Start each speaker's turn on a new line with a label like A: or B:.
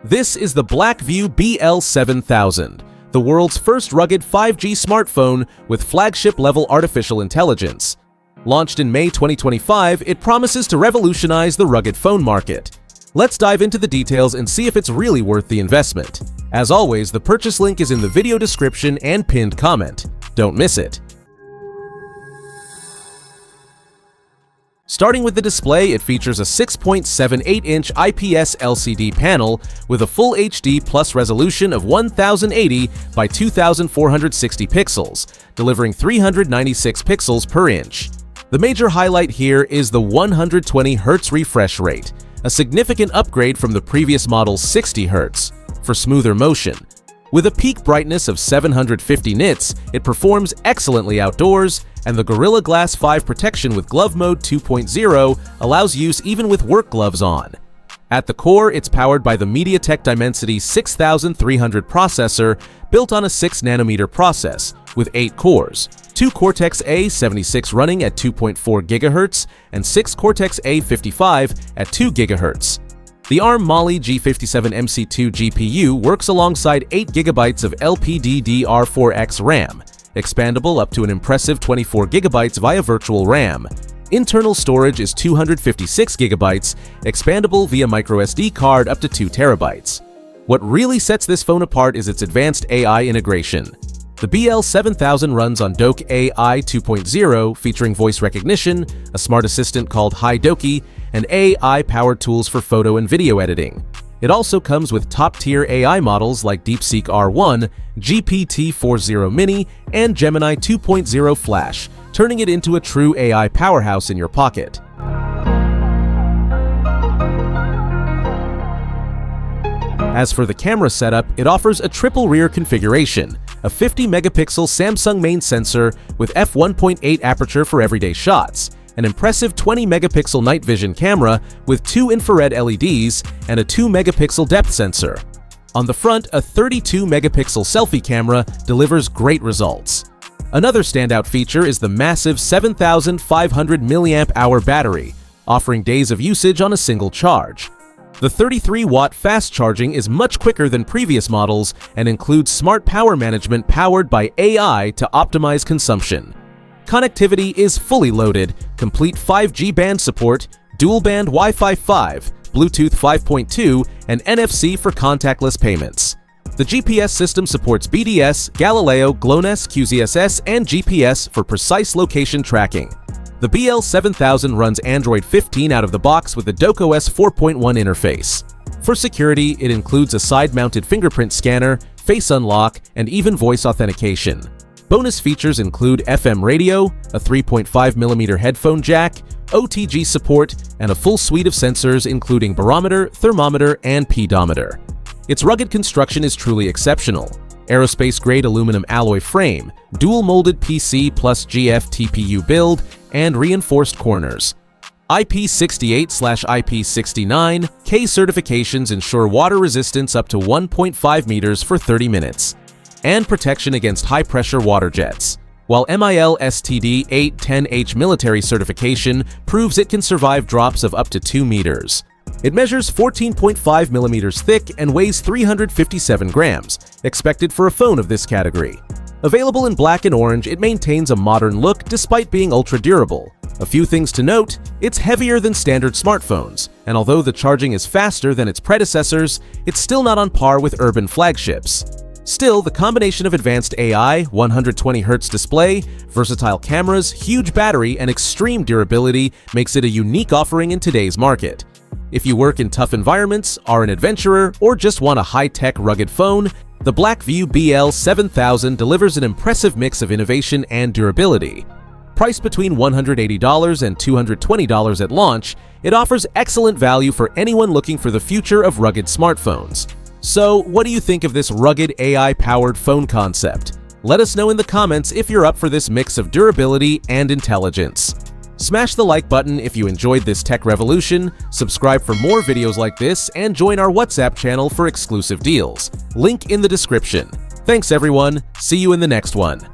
A: This is the Blackview BL7000, the world's first rugged 5G smartphone with flagship-level artificial intelligence. Launched in May 2025, it promises to revolutionize the rugged phone market. Let's dive into the details and see if it's really worth the investment. As always, the purchase link is in the video description and pinned comment. Don't miss it. Starting with the display, it features a 6.78-inch IPS LCD panel with a Full HD Plus resolution of 1080 by 2460 pixels, delivering 396 pixels per inch. The major highlight here is the 120 Hz refresh rate, a significant upgrade from the previous model's 60 Hz, for smoother motion. With a peak brightness of 750 nits, it performs excellently outdoors, and the Gorilla Glass 5 protection with Glove Mode 2.0 allows use even with work gloves on. At the core, it's powered by the MediaTek Dimensity 6300 processor built on a 6nm process with 8 cores, 2 Cortex-A76 running at 2.4 GHz and 6 Cortex-A55 at 2 GHz. The ARM Mali G57MC2 GPU works alongside 8 GB of LPDDR4X RAM, expandable up to an impressive 24 GB via virtual RAM. Internal storage is 256 GB, expandable via microSD card up to 2 TB. What really sets this phone apart is its advanced AI integration. The BL7000 runs on Doke AI 2.0, featuring voice recognition, a smart assistant called Hi Doke, and AI-powered tools for photo and video editing. It also comes with top-tier AI models like DeepSeek R1, GPT-4o Mini, and Gemini 2.0 Flash, turning it into a true AI powerhouse in your pocket. As for the camera setup, it offers a triple rear configuration, a 50-megapixel Samsung main sensor with f1.8 aperture for everyday shots, an impressive 20-megapixel night vision camera with 2 infrared LEDs, and a 2-megapixel depth sensor. On the front, a 32-megapixel selfie camera delivers great results. Another standout feature is the massive 7,500 mAh battery, offering days of usage on a single charge. The 33-watt fast charging is much quicker than previous models and includes smart power management powered by AI to optimize consumption. Connectivity is fully loaded, complete 5G band support, dual-band Wi-Fi 5, Bluetooth 5.2, and NFC for contactless payments. The GPS system supports BDS, Galileo, GLONASS, QZSS, and GPS for precise location tracking. The BL7000 runs Android 15 out of the box with the DokeOS 4.1 interface. For security, it includes a side-mounted fingerprint scanner, face unlock, and even voice authentication. Bonus features include FM radio, a 3.5mm headphone jack, OTG support, and a full suite of sensors including barometer, thermometer, and pedometer. Its rugged construction is truly exceptional. Aerospace-grade aluminum alloy frame, dual-molded PC plus GF TPU build, and reinforced corners. IP68/IP69 K certifications ensure water resistance up to 1.5 meters for 30 minutes, and protection against high-pressure water jets, while MIL STD 810H military certification proves it can survive drops of up to 2 meters. It measures 14.5 millimeters thick and weighs 357 grams, expected for a phone of this category. Available in black and orange, it maintains a modern look despite being ultra-durable. A few things to note: it's heavier than standard smartphones, and although the charging is faster than its predecessors, it's still not on par with urban flagships. Still, the combination of advanced AI, 120 Hz display, versatile cameras, huge battery, and extreme durability makes it a unique offering in today's market. If you work in tough environments, are an adventurer, or just want a high-tech rugged phone, the Blackview BL7000 delivers an impressive mix of innovation and durability. Priced between $180 and $220 at launch, it offers excellent value for anyone looking for the future of rugged smartphones. So, what do you think of this rugged AI-powered phone concept? Let us know in the comments if you're up for this mix of durability and intelligence. Smash the like button if you enjoyed this tech revolution, subscribe for more videos like this, and join our WhatsApp channel for exclusive deals. Link in the description. Thanks everyone, see you in the next one.